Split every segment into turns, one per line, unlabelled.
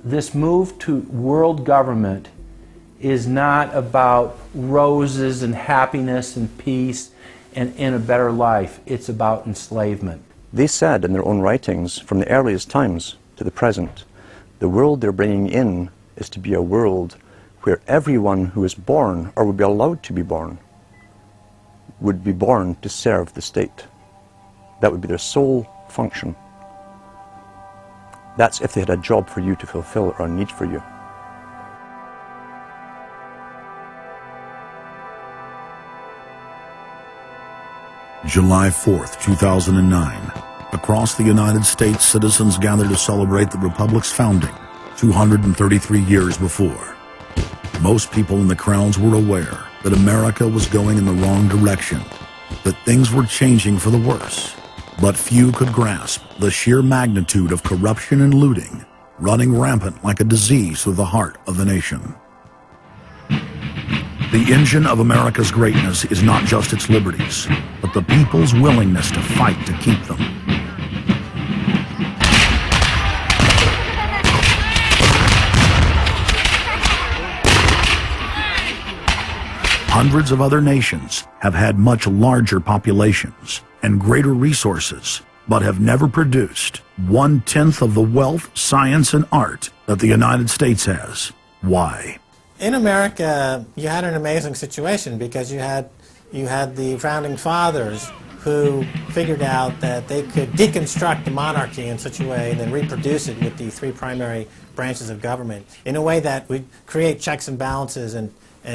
this move to world government is not about roses and happiness and peace and a better life. It's about enslavement.
They said in their own writings, from the earliest times to the present, the world they're bringing in is to be a world where everyone who is born, or would be allowed to be born, would be born to serve the state. That would be their sole function. That's if they had a job for you to fulfill or a need for you.
July 4th, 2009. Across the United States, citizens gathered to celebrate the Republic's founding 233 years before. Most people in the crowds were aware that America was going in the wrong direction, that things were changing for the worse. But few could grasp the sheer magnitude of corruption and looting running rampant like a disease through the heart of the nation. The engine of America's greatness is not just its liberties, but the people's willingness to fight to keep them. Hundreds of other nations have had much larger populations and greater resources, but have never produced 1/10 of the wealth, science, and art that the United States has. Why?
In America, you had an amazing situation because you had the founding fathers who figured out that they could deconstruct the monarchy in such a way and then reproduce it with the three primary branches of government in a way that would create checks and balances and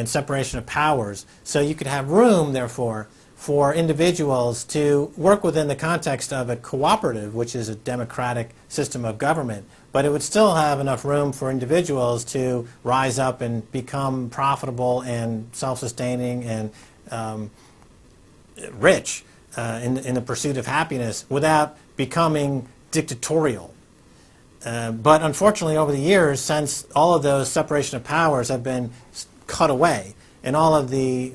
separation of powers. So you could have room, therefore, for individuals to work within the context of a cooperative, which is a democratic system of government, but it would still have enough room for individuals to rise up and become profitable and self-sustaining and rich in the pursuit of happiness without becoming dictatorial. But unfortunately, over the years, since all of those separation of powers have been cut away, and all of the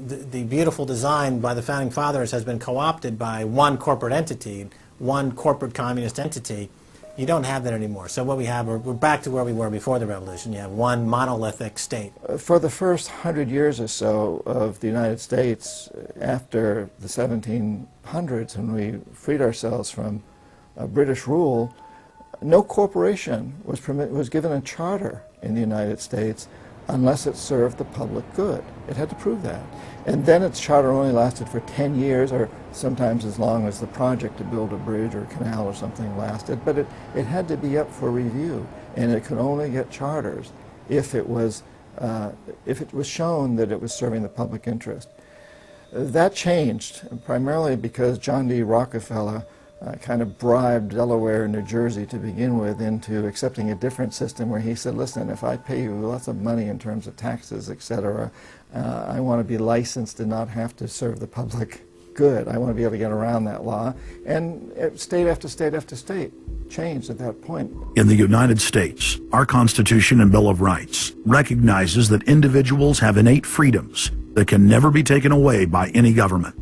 beautiful design by the founding fathers has been co-opted by one corporate entity, one corporate communist entity, you don't have that anymore. So what we have, we're back to where we were before the revolution. You have one monolithic state.
For the first 100 years or so of the United States, after the 1700s, when we freed ourselves from British rule, no corporation was given a charter in the United States unless it served the public good. It had to prove that. And then its charter only lasted for 10 years, or sometimes as long as the project to build a bridge or a canal or something lasted. But it had to be up for review, and it could only get charters if it was shown that it was serving the public interest. That changed, primarily because John D. Rockefeller kind of bribed Delaware and New Jersey to begin with into accepting a different system where he said, listen, if I pay you lots of money in terms of taxes, etc., I want to be licensed and not have to serve the public good. I want to be able to get around that law. And state after state after state changed at that point.
In the United States, our Constitution and Bill of Rights recognizes that individuals have innate freedoms that can never be taken away by any government.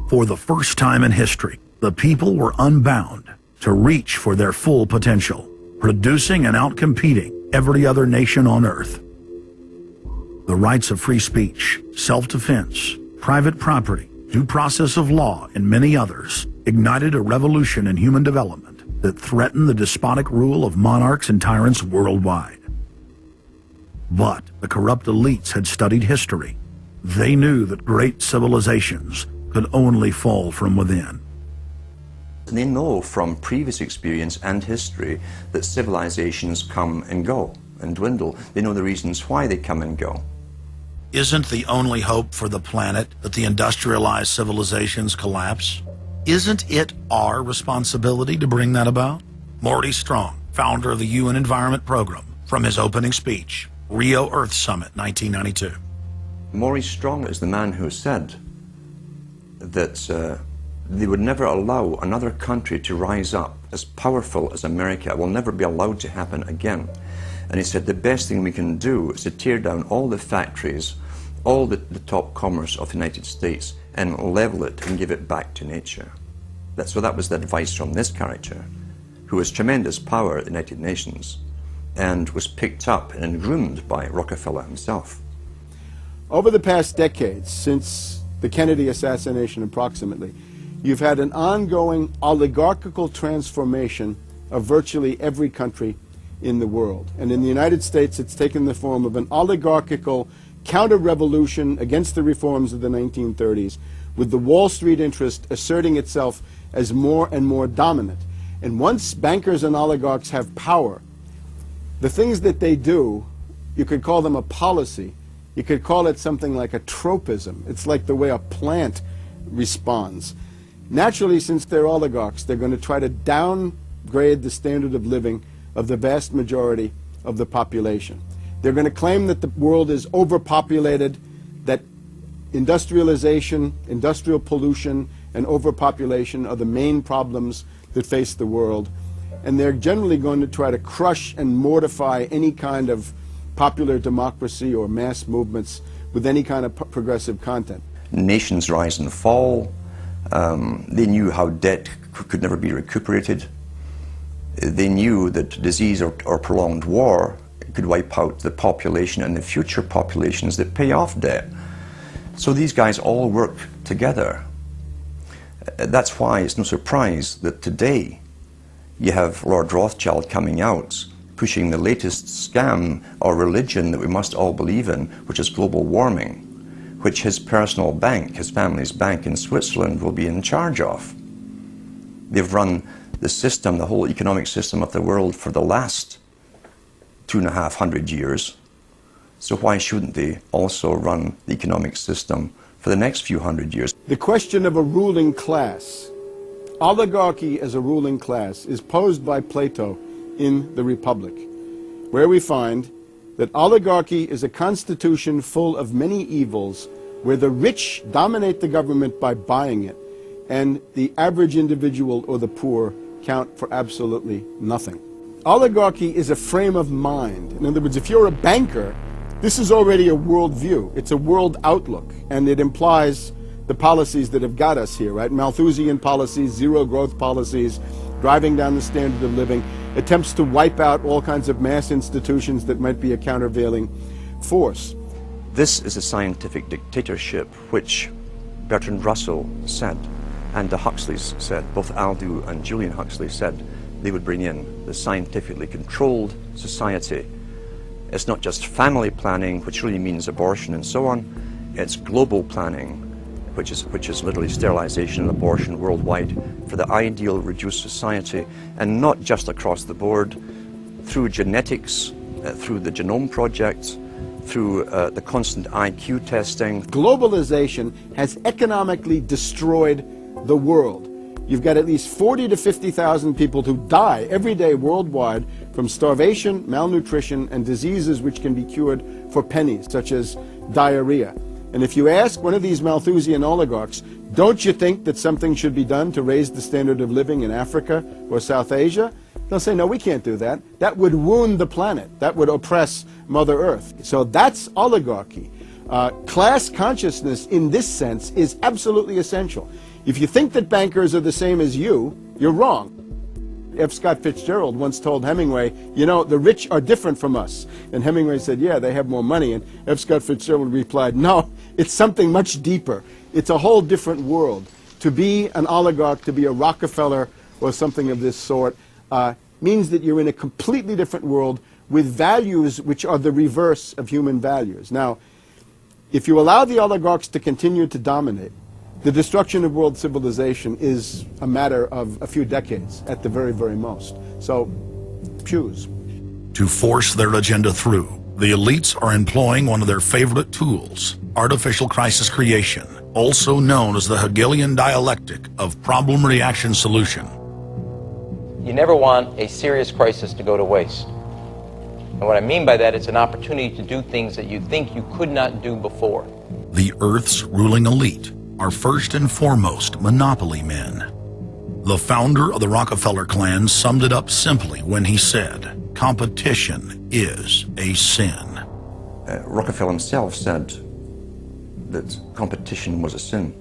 For the first time in history, the people were unbound to reach for their full potential, producing and outcompeting every other nation on earth. The rights of free speech, self-defense, private property, due process of law, and many others ignited a revolution in human development that threatened the despotic rule of monarchs and tyrants worldwide. But the corrupt elites had studied history. They knew that great civilizations could only fall from within.
They know from previous experience and history that civilizations come and go and dwindle. They know the reasons why they come and go.
Isn't the only hope for the planet that the industrialized civilizations collapse? Isn't it our responsibility to bring that about? Morty Strong, founder of the UN Environment Program, from his opening speech, Rio Earth Summit, 1992.
Maurice Strong is the man who said that they would never allow another country to rise up as powerful as America. It will never be allowed to happen again. And he said the best thing we can do is to tear down all the factories, all the top commerce of the United States, and level it and give it back to nature. So that was the advice from this character, who has tremendous power at the United Nations. and was picked up and groomed by Rockefeller himself.
Over the past decades, since the Kennedy assassination approximately, you've had an ongoing oligarchical transformation of virtually every country in the world. And in the United States, it's taken the form of an oligarchical counter-revolution against the reforms of the 1930s, with the Wall Street interest asserting itself as more and more dominant. And once bankers and oligarchs have power, the things that they do, you could call them a policy. You could call it something like a tropism. It's like the way a plant responds. Naturally, since they're oligarchs, they're going to try to downgrade the standard of living of the vast majority of the population. They're going to claim that the world is overpopulated, that industrialization, industrial pollution, and overpopulation are the main problems that face the world. And they're generally going to try to crush and mortify any kind of popular democracy or mass movements with any kind of progressive content.
Nations rise and fall. They knew how debt could never be recuperated. They knew that disease or prolonged war could wipe out the population and the future populations that pay off debt. So these guys all work together. That's why it's no surprise that today you have Lord Rothschild coming out pushing the latest scam or religion that we must all believe in, which is global warming, which his personal bank, his family's bank in Switzerland, will be in charge of. They've run the system, the whole economic system of the world for the last 250 years. So why shouldn't they also run the economic system for the next few hundred years?
The question of a ruling class, oligarchy as a ruling class, is posed by Plato in the Republic, where we find that oligarchy is a constitution full of many evils, where the rich dominate the government by buying it, and the average individual or the poor count for absolutely nothing. Oligarchy is a frame of mind. In other words, if you're a banker, this is already a world view. It's a world outlook, and it implies the policies that have got us here, right? Malthusian policies, zero growth policies, driving down the standard of living, attempts to wipe out all kinds of mass institutions that might be a countervailing force.
This is a scientific dictatorship, which Bertrand Russell said, and the Huxleys said, both Aldous and Julian Huxley said they would bring in the scientifically controlled society. It's not just family planning, which really means abortion and so on. It's global planning, which is literally sterilization and abortion worldwide for the ideal reduced society, and not just across the board, through genetics, through the Genome Project, through the constant IQ testing.
Globalization has economically destroyed the world. You've got at least 40 to 50,000 people who die every day worldwide from starvation, malnutrition, and diseases which can be cured for pennies, such as diarrhea. And if you ask one of these Malthusian oligarchs, don't you think that something should be done to raise the standard of living in Africa or South Asia? They'll say, no, we can't do that. That would wound the planet. That would oppress Mother Earth. So that's oligarchy. Class consciousness in this sense is absolutely essential. If you think that bankers are the same as you, you're wrong. F. Scott Fitzgerald once told Hemingway, you know, the rich are different from us. And Hemingway said, yeah, they have more money. And F. Scott Fitzgerald replied, no, it's something much deeper. It's a whole different world. To be an oligarch, to be a Rockefeller or something of this sort, means that you're in a completely different world with values which are the reverse of human values. Now, if you allow the oligarchs to continue to dominate, the destruction of world civilization is a matter of a few decades at the very, very most. So, choose.
To force their agenda through, the elites are employing one of their favorite tools, artificial crisis creation, also known as the Hegelian dialectic of problem-reaction-solution.
You never want a serious crisis to go to waste. And what I mean by that, it's an opportunity to do things that you think you could not do before.
The Earth's ruling elite are first and foremost monopoly men. The founder of the Rockefeller clan summed it up simply when he said, competition is a sin.
Rockefeller himself said that competition was a sin.